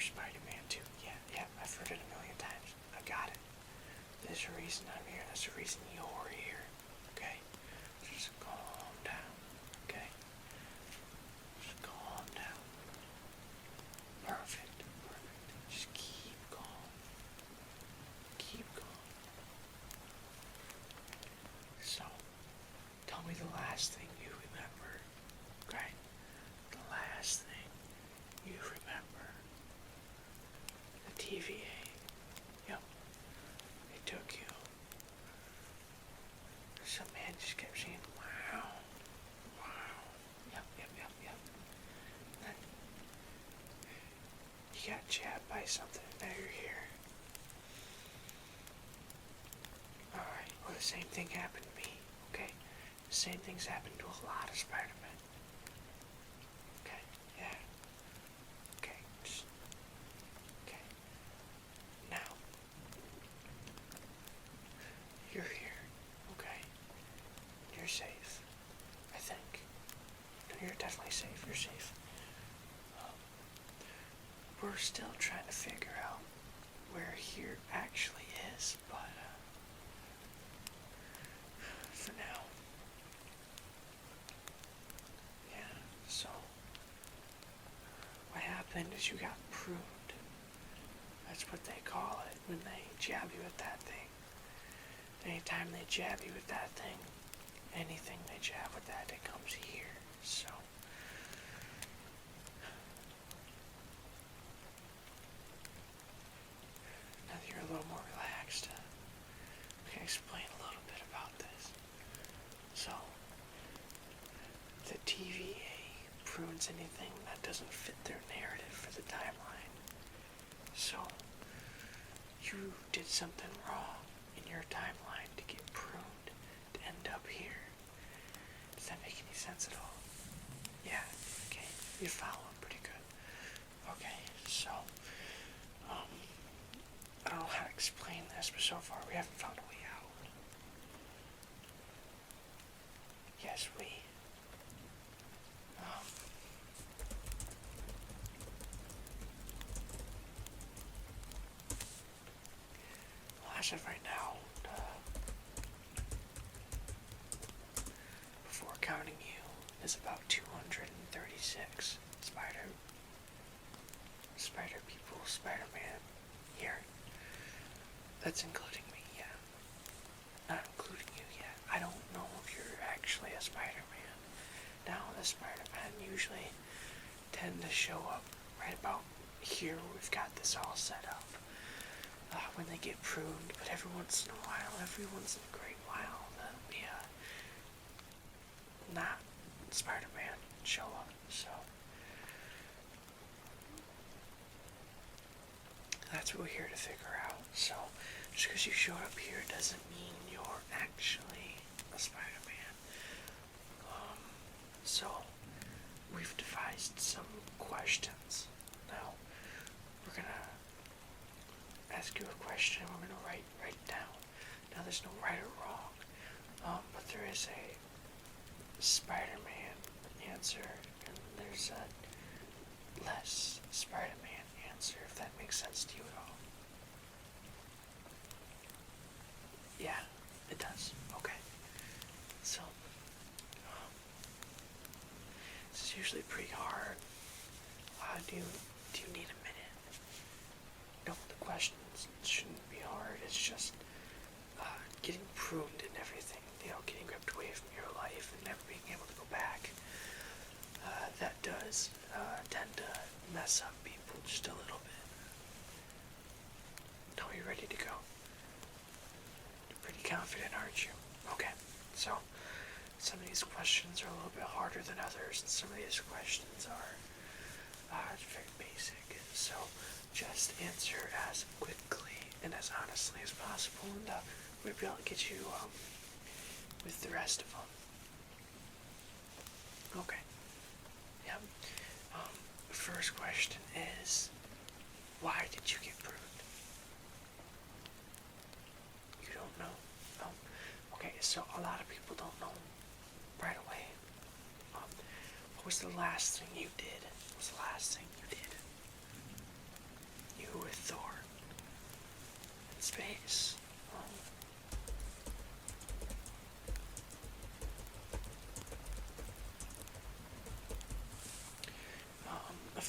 you're Spider-Man too. Yeah, I've heard it a million times. I got it. There's a reason I'm here. There's a reason you're here. Okay? Just calm down. Okay? Just calm down. Perfect. Just keep calm. Keep calm. So, tell me the last thing you remember. Okay? The last thing you remember. The TVA. Yep. They took you. Some man just kept saying, wow. Wow. Yep. Then you got jabbed by something, and now you're here. Alright, well the same thing happened to me, okay? The same things happened to a lot of Spider-Men. Okay, yeah. Okay, just... Okay. Now, you're here, okay? You're safe, I think. No, you're definitely safe, you're safe. We're still trying to figure out where here actually is, but for now, yeah, so what happened is you got pruned. That's what they call it when they jab you with that thing. Anytime they jab you with that thing, anything they jab with that, it comes here, so. Now that you're a little more relaxed, I can explain a little bit about this. So, the TVA prunes anything that doesn't fit their narrative for the timeline. So, you did something wrong in your timeline to get pruned to end up here. Does that make any sense at all? Yeah, okay, you're following pretty good. Okay, so, I don't know how to explain this, but so far we haven't found a way out. Yes, well, as of right now, before counting you, is about 236 spider people, Spider-Man here. That's including me, yeah. Not including you yet. I don't know if you're actually a Spider-Man. Now, the Spider-Man usually tend to show up right about here where we've got this all set up. When they get pruned, but every once in a great while, there'll be not Spider-Man show up, so. That's what we're here to figure out. So, just because you showed up here doesn't mean you're actually a Spider-Man. So, we've devised some questions. Now, we're gonna ask you a question, we're gonna write it down. Now, there's no right or wrong, but there is a Spider-Man answer, and there's a less Spider-Man answer, if that makes sense to you at all. Yeah, it does. Okay. So, this is usually pretty hard. Do you need a minute? No, the questions shouldn't be hard. It's just getting pruned and everything. Getting ripped away from your life and never being able to go back. That does tend to mess up people just a little bit. Now you're ready to go. You're pretty confident, aren't you? Okay, so some of these questions are a little bit harder than others, and some of these questions are very basic. So just answer as quickly and as honestly as possible, and we'll be able to get you with the rest of them. Okay. Yep. First question is, why did you get pruned? You don't know? Oh. Okay, so a lot of people don't know right away. What was the last thing you did? What was the last thing you did? You with Thor in space.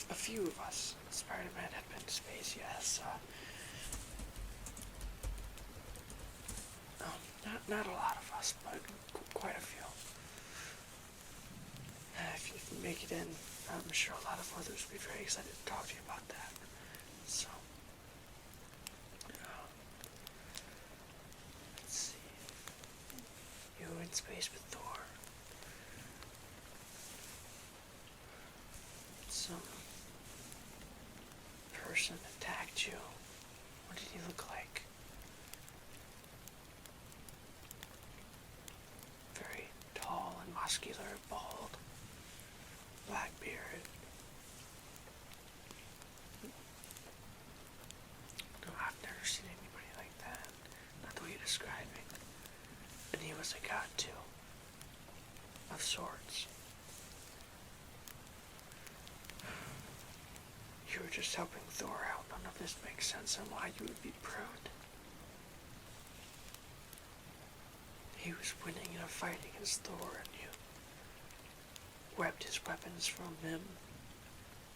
A few of us, Spider-Man had been to space, yes. Not a lot of us, but quite a few. If you make it in, I'm sure a lot of others will be very excited to talk to you about that. So, let's see. You were in space with Thor. Some person attacked you. What did he look like? Very tall and muscular, bald, black beard. No, I've never seen anybody like that. Not the way you're describing. And he was a god too. Of sorts. You were just helping Thor out. None of this makes sense on why you would be pruned. He was winning in a fight against Thor, and you webbed his weapons from him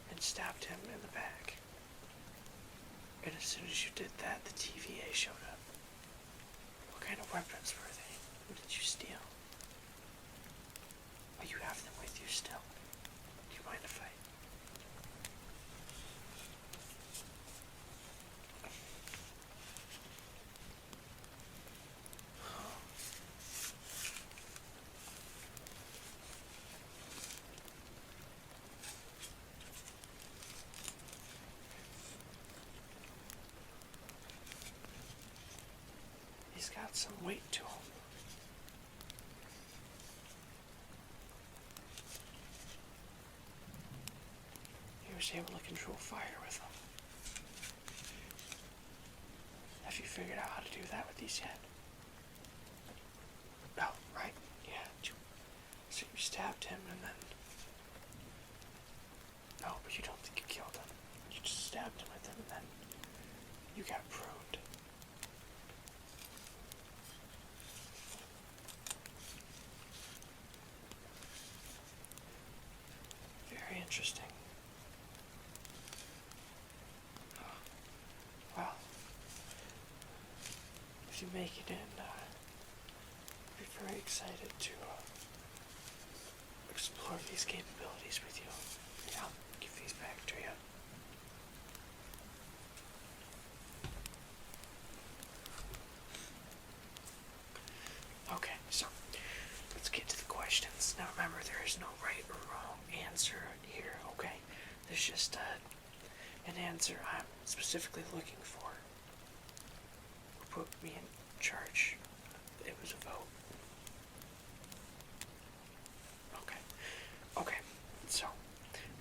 and stabbed him in the back. And as soon as you did that, the TVA showed up. What kind of weapons were they? What did you steal? Well, you have them with you still. Do you mind if I... He's got some weight to him. He was able to control fire with them. Have you figured out how to do that with these yet? Oh, right, yeah. So you stabbed him and then... No, but you don't think you killed him. You just stabbed him with him and then you got pruned. Very interesting. Well, if you make it in, I'd be very excited to explore these capabilities with you. Yeah, I'll give these back to you. Okay, so let's get to the questions. Now remember, there is no right or wrong answer here, okay? There's just an answer I'm specifically looking for. Who put me in charge? It was a vote. Okay, so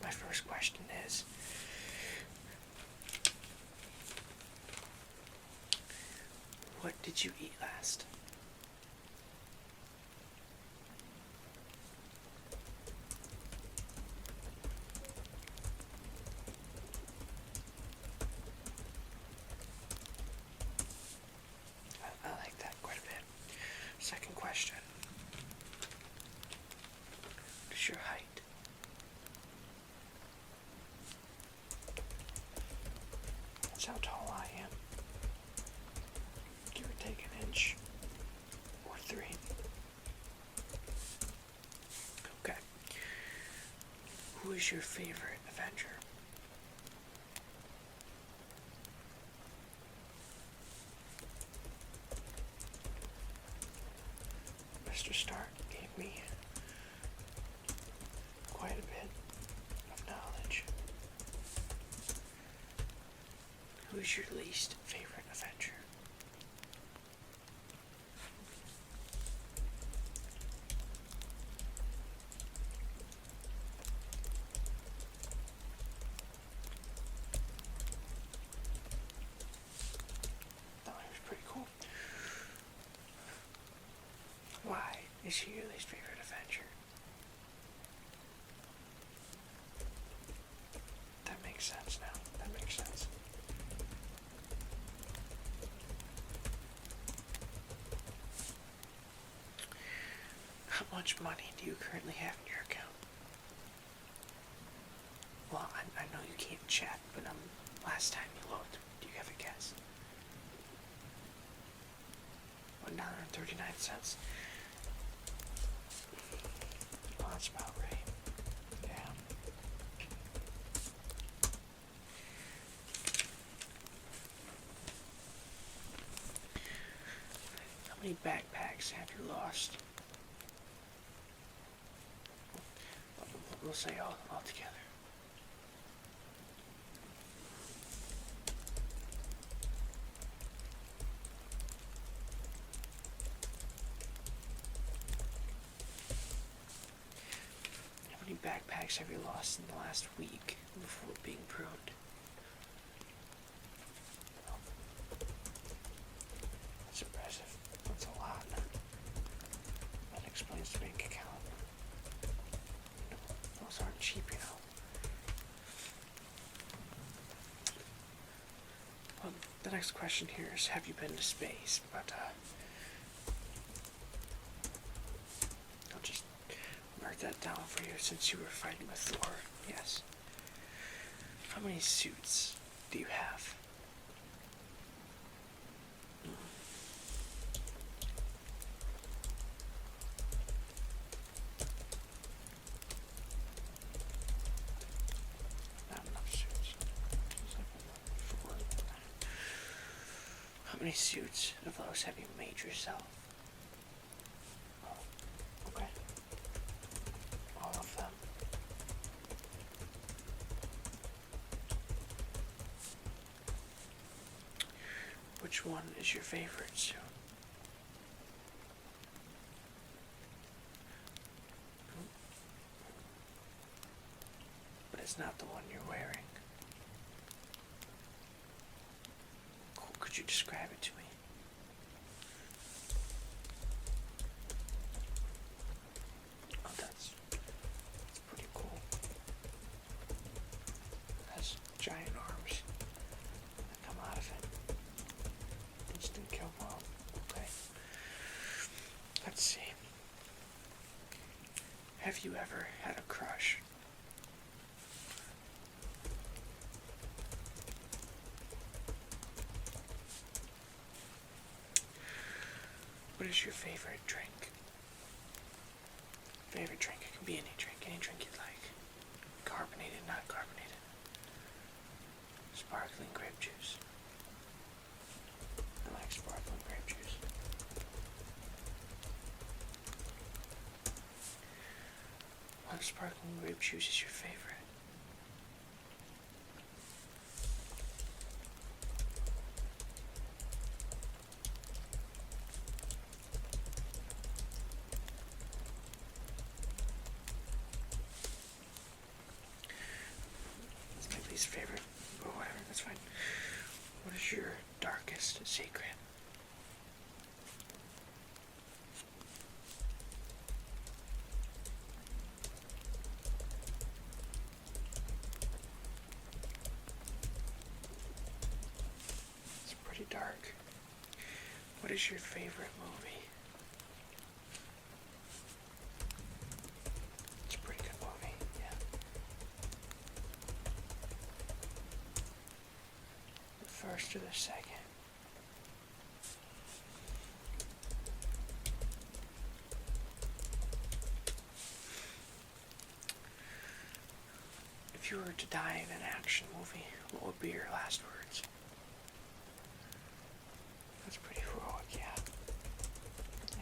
my first question is, what did you eat last? I like that quite a bit. Second question. What is your height? That's how tall I am. Give or take an inch or 3. Okay. Who is your favorite Avenger? Mr. Stark gave me quite a bit of knowledge. Who's your least favorite Avenger? That one was pretty cool. Why is he your least favorite Avenger? That makes sense now. That makes sense. much money do you currently have in your account? Well, I know you can't check, but last time you looked, do you have a guess? $1.39. Well, that's about right. Yeah. How many backpacks have you lost? We'll say all together. How many backpacks have you lost in the last week before being pruned? That's impressive. That's a lot. That explains the bank account. Those aren't cheap, you know. Well, the next question here is, have you been to space? But, I'll just mark that down for you since you were fighting with Thor. Yes. How many suits do you have? How many suits of those have you made yourself? Oh, okay. All of them. Which one is your favorite suit? But it's not the one you're wearing. Could you describe it to me? Oh, that's pretty cool. It has giant arms that come out of it. Instant kill bomb. Okay. Let's see. Have you ever had a crush? What is your favorite drink? Favorite drink? It can be any drink you'd like. Carbonated, not carbonated. Sparkling grape juice. I like sparkling grape juice. What sparkling grape juice is your favorite? Least favorite, or whatever, that's fine. What is your darkest secret? It's pretty dark. What is your favorite movie? It's a pretty good movie, yeah. First or the second? If you were to die in an action movie, what would be your last words? That's pretty heroic, yeah.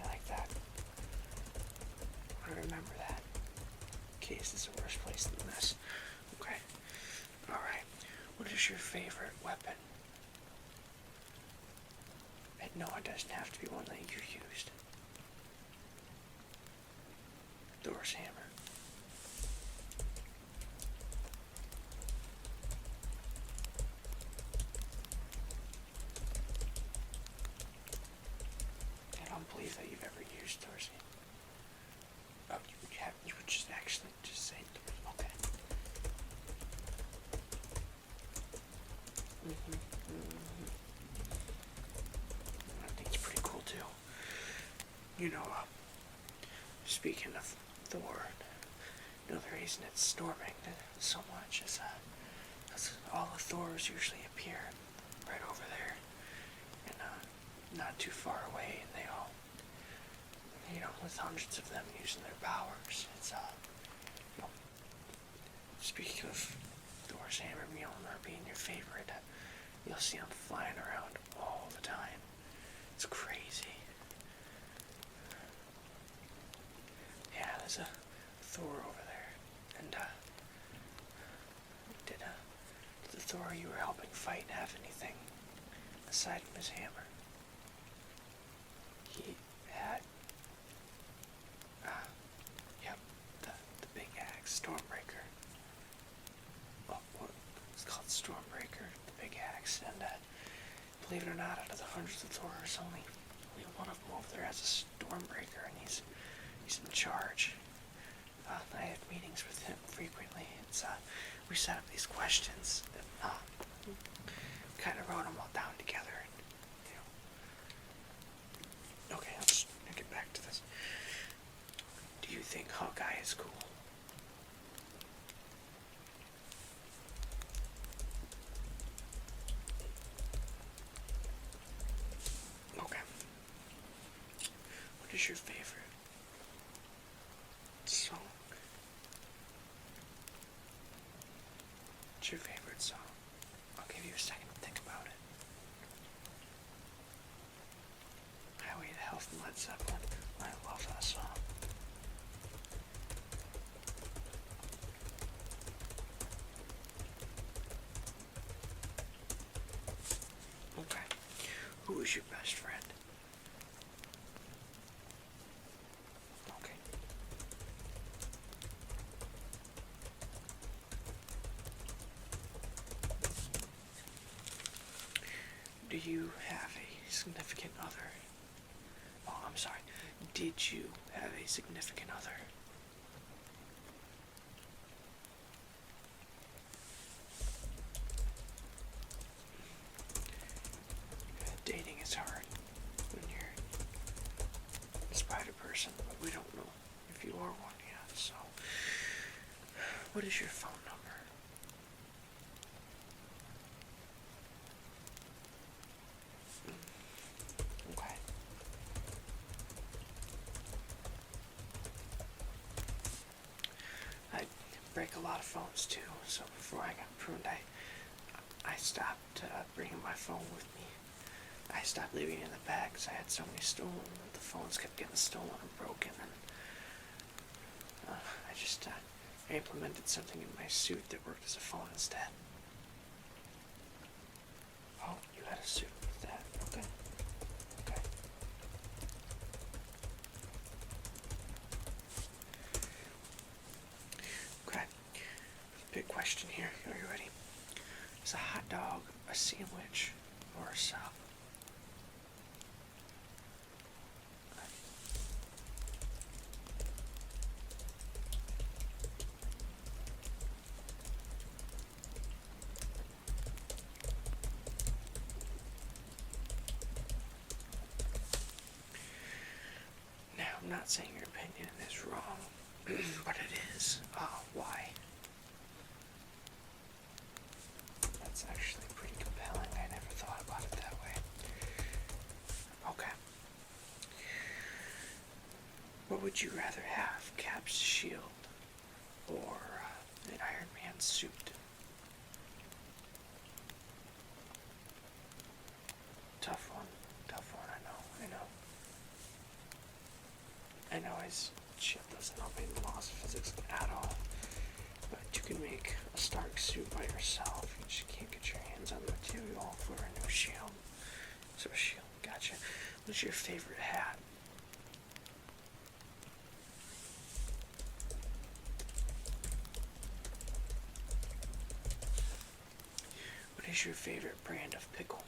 I like that. I remember that. In case it's the worst place than this. Okay. Alright. What is your favorite weapon? No, it doesn't have to be one that you used. Thor's hammer. I don't believe that you've ever used Thor's hammer. Oh, you would just actually just say Thor's. Okay. I think it's pretty cool too. You know, speaking of Thor, the reason it's storming so much is all the Thors usually appear right over there, and not too far away, and they all, with hundreds of them using their powers. It's speaking of Thor's hammer Mjolnir being your favorite, you'll see them flying around all the time. It's crazy. Yeah, there's a Thor over there, and did the Thor you were helping fight have anything aside from his hammer? He had, yep, the big axe, Stormbreaker. Well, it's called Stormbreaker, the big axe, and believe it or not, out of the hundreds of Thors, only one of them over there has a Stormbreaker, and he's in charge. I have meetings with him frequently. We set up these questions, and kind of wrote them all down together. Okay, I'll get back to this. Do you think Hawkeye is cool? Okay. What is your favorite song? What's your favorite song? I'll give you a second to think about it. Highway to Hell from Led Zeppelin. I love that song. Okay. Who is your best friend? Okay. Do you have a significant other? Oh, I'm sorry. Did you have a significant other? Dating is hard when you're a spider person, but we don't know if you are one yet, so. What is your phone number? Okay. I break a lot of phones too, so before I got pruned, I stopped bringing my phone with me. I stopped leaving it in the bag because I had so many stolen. The phones kept getting stolen and broken, and I just implemented something in my suit that worked as a phone instead. Oh, you had a suit with that. Okay. Okay. Okay. Big question here. Are you ready? Is a hot dog a sandwich or a sub? I'm not saying your opinion is wrong, but it is. Why? That's actually pretty compelling. I never thought about it that way. Okay. What would you rather have, Cap's shield or an Iron Man suit? Tough one, I know. I know his ship doesn't obey the laws of physics at all, but you can make a Stark suit by yourself. You just can't get your hands on the material for a new shield. So a shield, gotcha. What's your favorite hat? What is your favorite brand of pickle?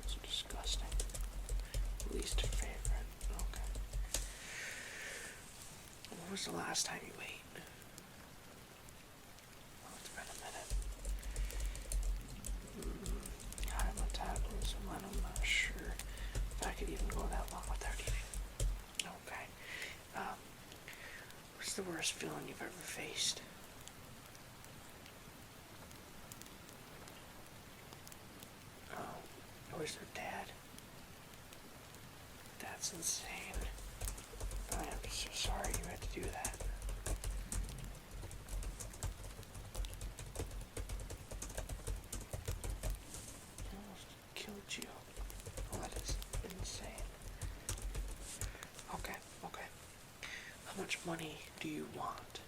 It's disgusting. Least favorite. Okay. When was the last time you ate? Oh, it's been a minute. High metabolism, I'm not sure if I could even What's the worst feeling you've ever faced? Oh, where's their dad? That's insane. I am so sorry you had to do that. He almost killed you. Oh, that is insane. Okay. How much money do you want?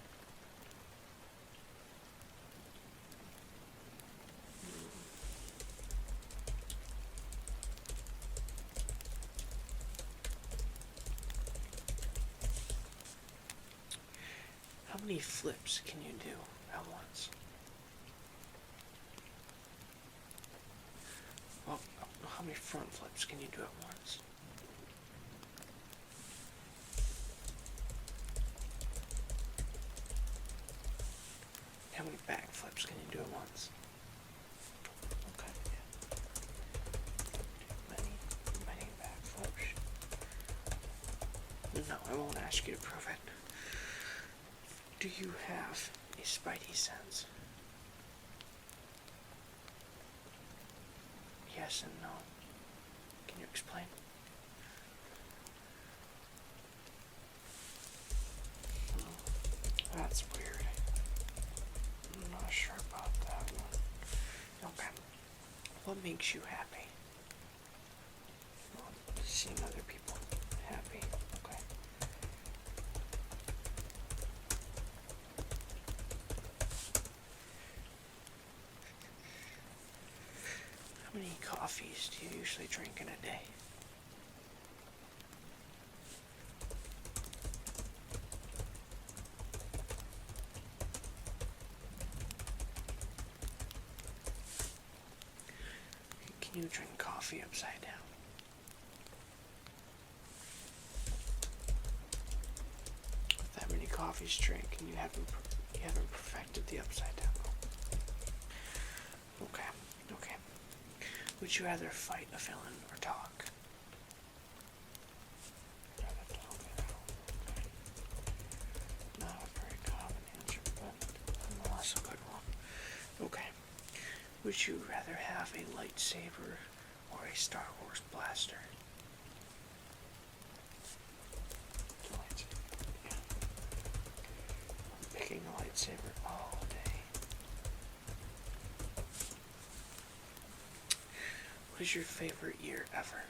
How many flips can you do at once? Well, how many front flips can you do at once? How many back flips can you do at once? Okay, yeah. Many back flips. No, I won't ask you to prove it. Do you have a spidey sense? Yes and no. Can you explain? That's weird. I'm not sure about that one. Okay. What makes you happy? Well, seeing other people happy. Okay. How many coffees do you usually drink in a day? Can you drink coffee upside down? With that many coffees drink and you haven't perfected the upside down. Okay. Would you rather fight a villain or talk? Not a very common answer, but nonetheless a good one. Okay. Would you rather have a lightsaber or a Star Wars blaster? Yeah. I'm picking a lightsaber all day. What is your favorite year ever?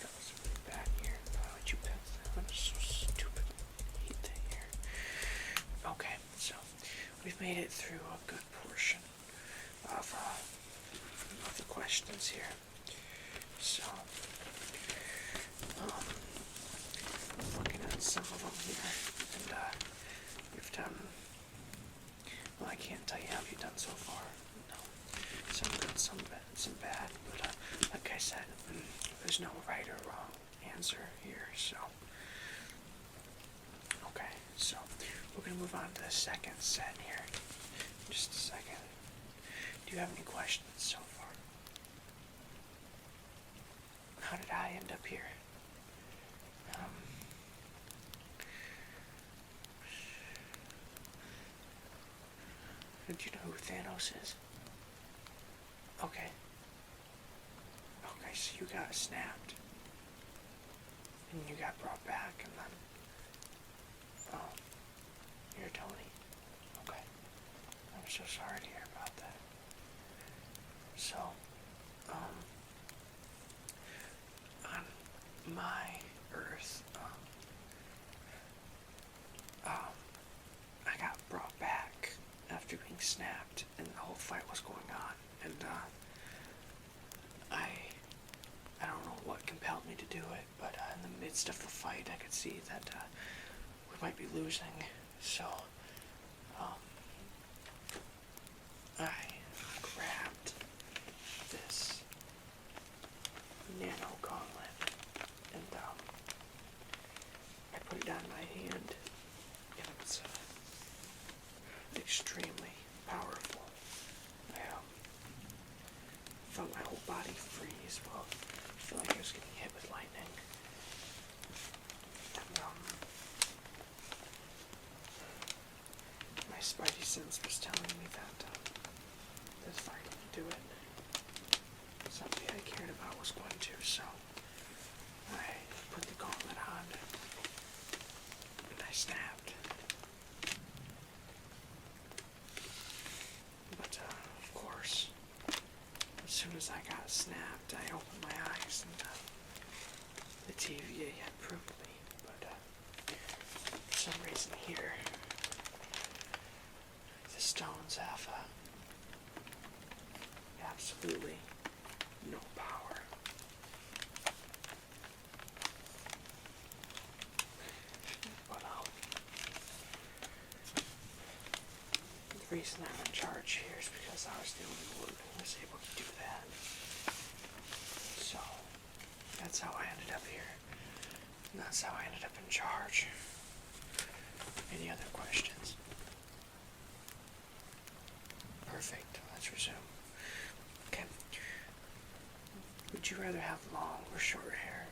That was a really bad year. Why would you pick that? I'm so stupid. I hate that year. Okay, so we've made it through a good portion of the questions here. So, looking at some of them here, and you've done, well, I can't tell you how you've done so far. No, some good, some bad, but like I said, there's no right or wrong answer here, so. Okay, so we're going to move on to the second set here. Just a second. Do you have any questions so far? How did I end up here? Do you know who Thanos is? Okay. Okay, so you got snapped. And you got brought back, and then... Oh. You're Tony. Okay. I'm so sorry to hear about that. So, on my Earth, I got brought back after being snapped, and the whole fight was going on, and, I don't know what compelled me to do it, but, in the midst of the fight, I could see that, we might be losing, so, I grabbed this nano gauntlet, and, I put it on my hand, and it's, extremely powerful. I, felt my whole body freeze, well, I feel like I was getting hit with lightning, and, sense was telling me that if I didn't do it, somebody I cared about was going to, so I put the gauntlet on and I snapped. But, of course, as soon as I got snapped, I opened my eyes and the TVA had proved me, but for some reason here, the stones have absolutely no power. But the reason I'm in charge here is because I was the only one who was able to do that. So that's how I ended up here. And that's how I ended up in charge. Any other questions? Perfect. Let's resume. Okay. Would you rather have long or short hair?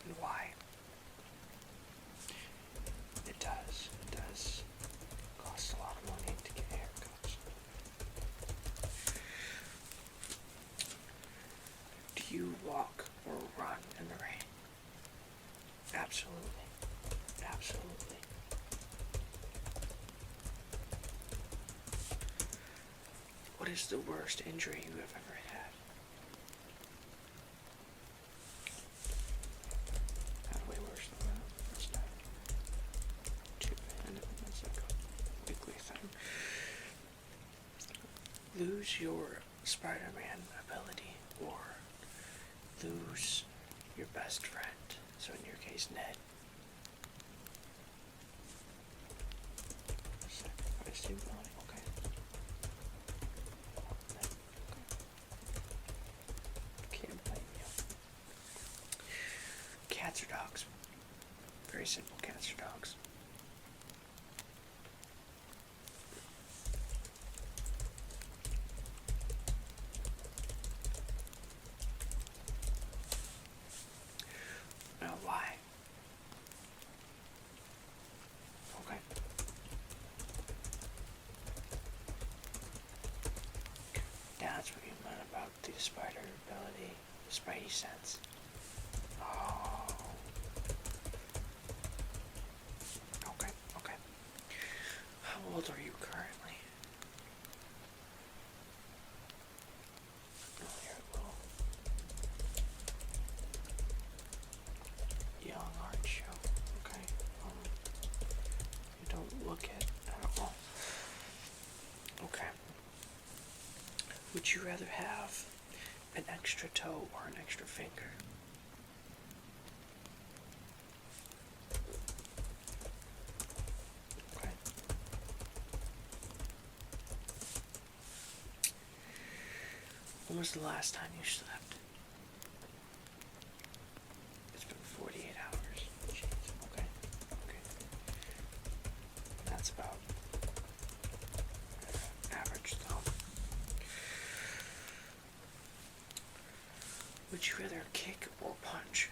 And why? It does. It does cost a lot of money to get haircuts. Do you walk or run in the rain? Absolutely. Absolutely. What is the worst injury you have ever had? Not way worse than that. That's not too bad. That's like a weekly thing. Lose your Spider-Man ability or lose your best friend. So in your case, Ned. I assume okay. Can't blame you. Cats or dogs? Very simple, cats or dogs. Now, why? Okay. That's what you meant about the spider ability, the spidey sense. Oh. Okay, okay. How old are you currently? Oh, you're a little young, aren't you? Okay. You don't look it at all. Okay. Would you rather have an extra toe or an extra finger? Okay. When was the last time you slept? It's been 48 hours. Jeez. Okay. Okay. That's about average though. Would you rather kick or punch?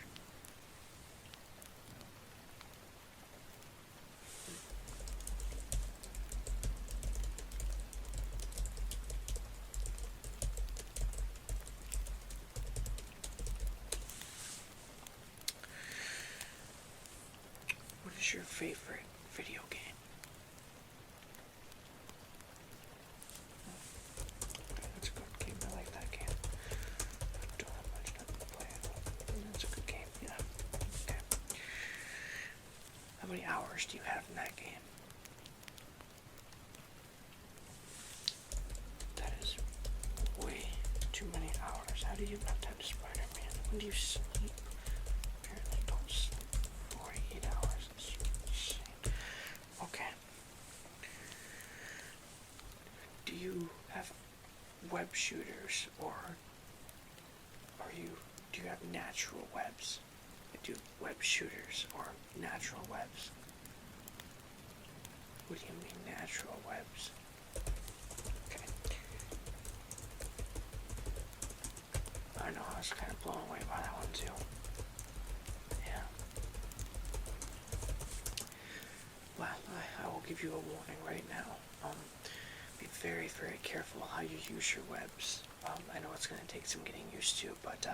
What is your favorite video game? Okay, that's a good game. I like that game. I don't have much time to play it. That's a good game, yeah. Okay. How many hours do you have in that game? That is way too many hours. How do you have time to Spider-Man? When do you sleep? Apparently don't sleep 48 hours. That's insane. Okay. Do you have web shooters or do you have natural webs? Do web shooters or natural webs? What do you mean natural webs? Okay. I know, I was kind of blown away by that one too. Yeah. Well, I will give you a warning right now. Be very, very careful how you use your webs. I know it's going to take some getting used to, but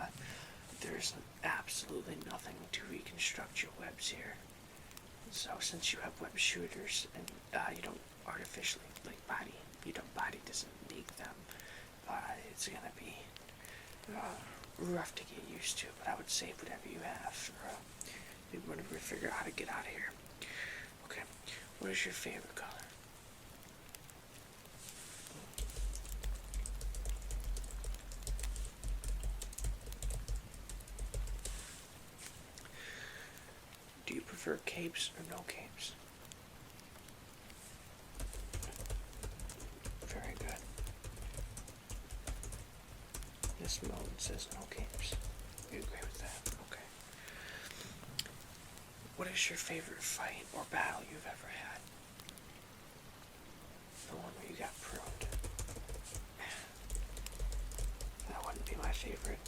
there's absolutely nothing to reconstruct your webs here. So since you have web shooters and you don't artificially, body doesn't make them, it's going to be rough to get used to, but I would save whatever you have, or maybe whenever we figure out how to get out of here. Okay, what is your favorite color? Do you prefer capes or no capes? Very good. This mode says no capes. You agree with that? Okay. What is your favorite fight or battle you've ever had? The one where you got pruned. That wouldn't be my favorite.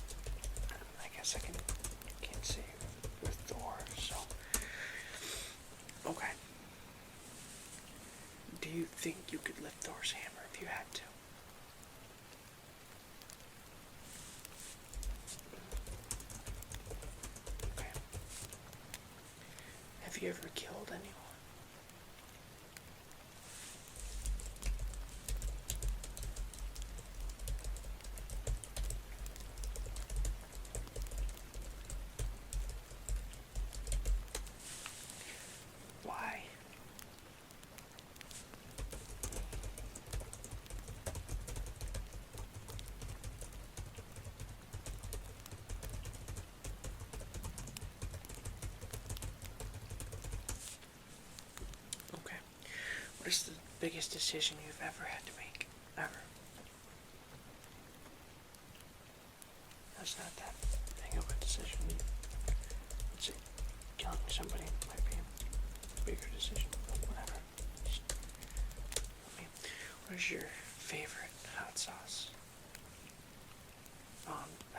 I guess I can't say with Thor, so. Okay. Do you think you could lift Thor's hammer if you had to? Okay. Have you ever killed anyone? Why? Okay. What is the biggest decision you've ever had to make? Ever? That's not that big of a decision. Let's say killing somebody might be a bigger decision, but whatever. Okay. What is your favorite hot sauce?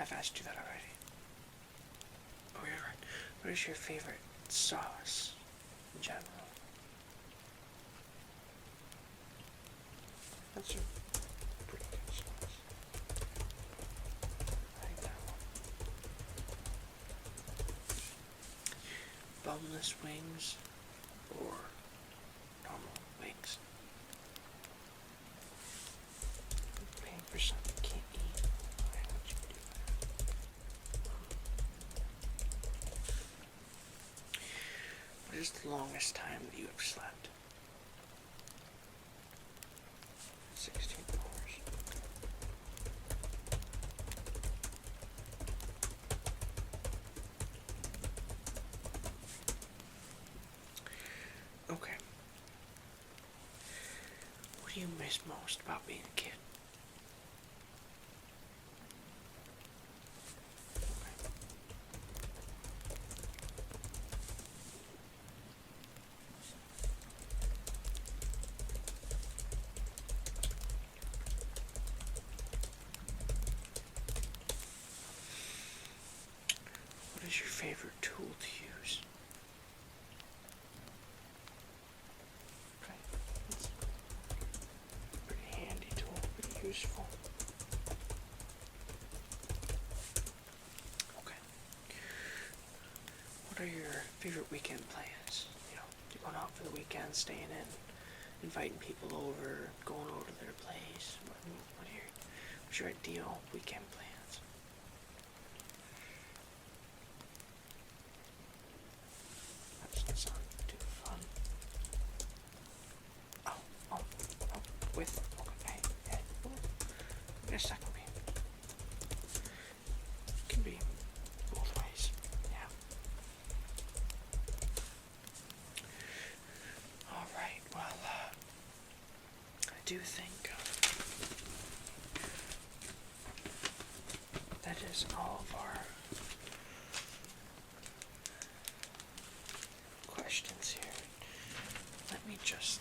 I've asked you that already. Oh, yeah, right. What is your favorite sauce in general? That's a pretty good sauce. I like that one. Boneless wings or normal wings? Paying for something you can't eat. Why would you do that? What is the longest time that you have slept? 16 hours. Okay. What do you miss most about being a kid? Okay. What is your favorite tool to use? Okay. That's a pretty handy tool, pretty useful. Okay. What are your favorite weekend plans? You know, you going out for the weekend, staying in, inviting people over, going over to their place. What's your ideal weekend plans? That doesn't sound too fun. Oh, with, okay, yeah, wait a second, can be both ways, yeah. Alright, well, I do think that is all of our questions here. Let me just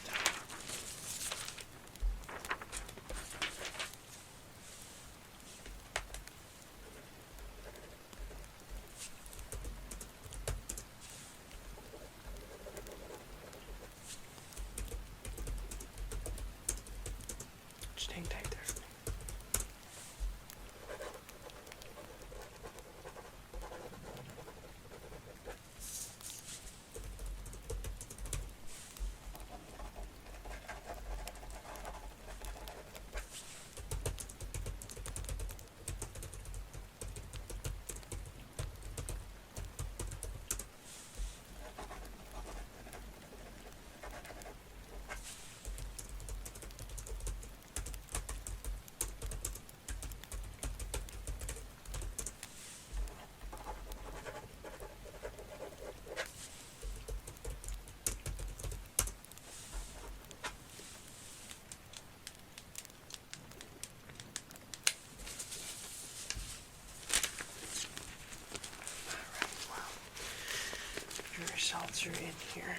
results are in here.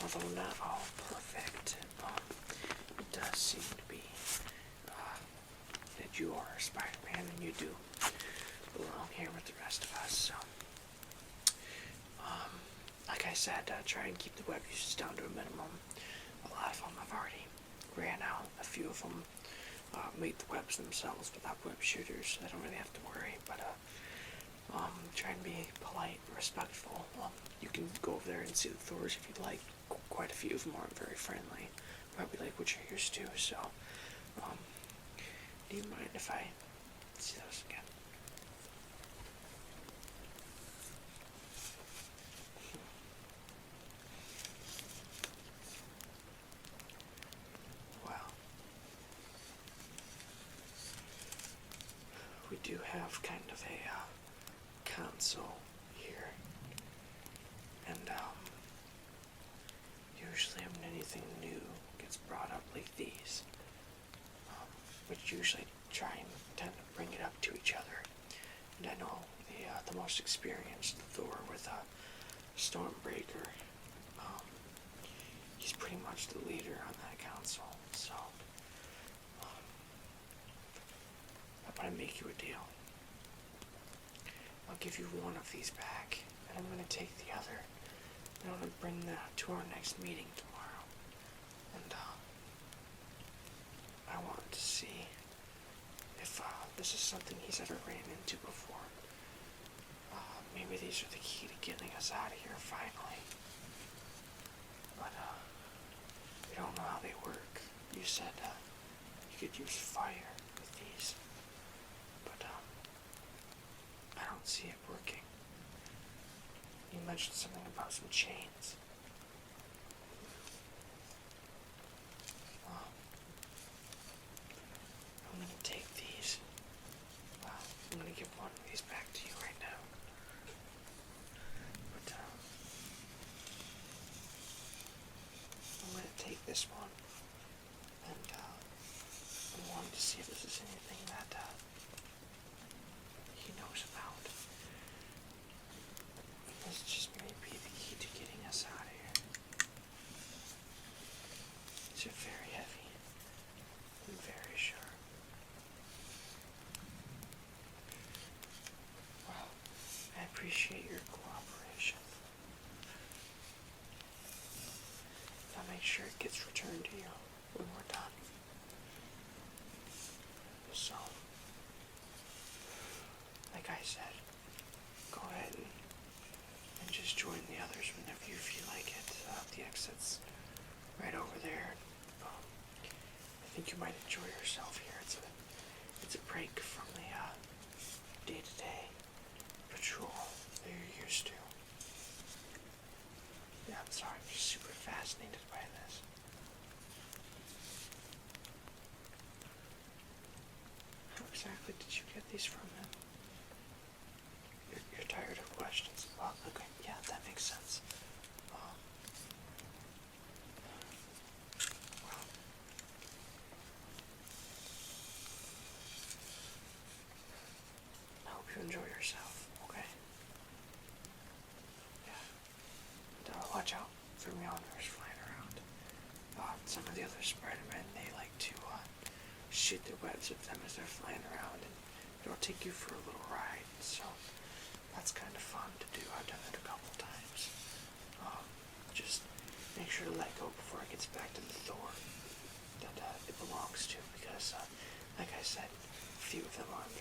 Although not all perfect, it does seem to be that you are Spider-Man and you do belong here with the rest of us. So, like I said, try and keep the web uses down to a minimum. A lot of them I've already ran out. A few of them made the webs themselves without web shooters, so I don't really have to worry. But try and be polite, respectful. You can go over there and see the Thors if you'd like. Quite a few of them aren't very friendly, probably like what you're used to. So, do you mind if I see those again? Well, we do have kind of a console here, and usually when anything new gets brought up like these, which usually try and tend to bring it up to each other. And I know the most experienced Thor with Stormbreaker, he's pretty much the leader on that council. So I want to make you a deal. I'll give you one of these back, and I'm going to take the other. And I'm going to bring that to our next meeting tomorrow. And I want to see if this is something he's ever ran into before. Maybe these are the key to getting us out of here finally. But we don't know how they work. You said you could use fire with these, but I don't see it working. You mentioned something about some chains. I'm going to take these. I'm going to give one of these back to you right now. But I'm going to take this one, and I wanted to see if this is anything that he knows about. This just may be the key to getting us out of here. These are very heavy and very sharp. Well, I appreciate your cooperation. I'll make sure it gets returned to you when we're done. So, like I said, go ahead and just join the others whenever you feel like it. The exit's right over there. I think you might enjoy yourself here. It's a break from the day-to-day patrol that you're used to. Yeah, I'm sorry, I'm just super fascinated by this. How exactly did you get these from him? You're tired of questions. Well, okay, yeah, that makes sense. Well, I hope you enjoy yourself, okay? Yeah. And, watch out for meowers flying around. Some of the other Spider-Men, they like to shoot their webs at them as they're flying around, and it'll take you for a little ride, so that's kind of fun to do. I've done it a couple times. Just make sure to let go before it gets back to the Thor that it belongs to, because, like I said, a few of them aren't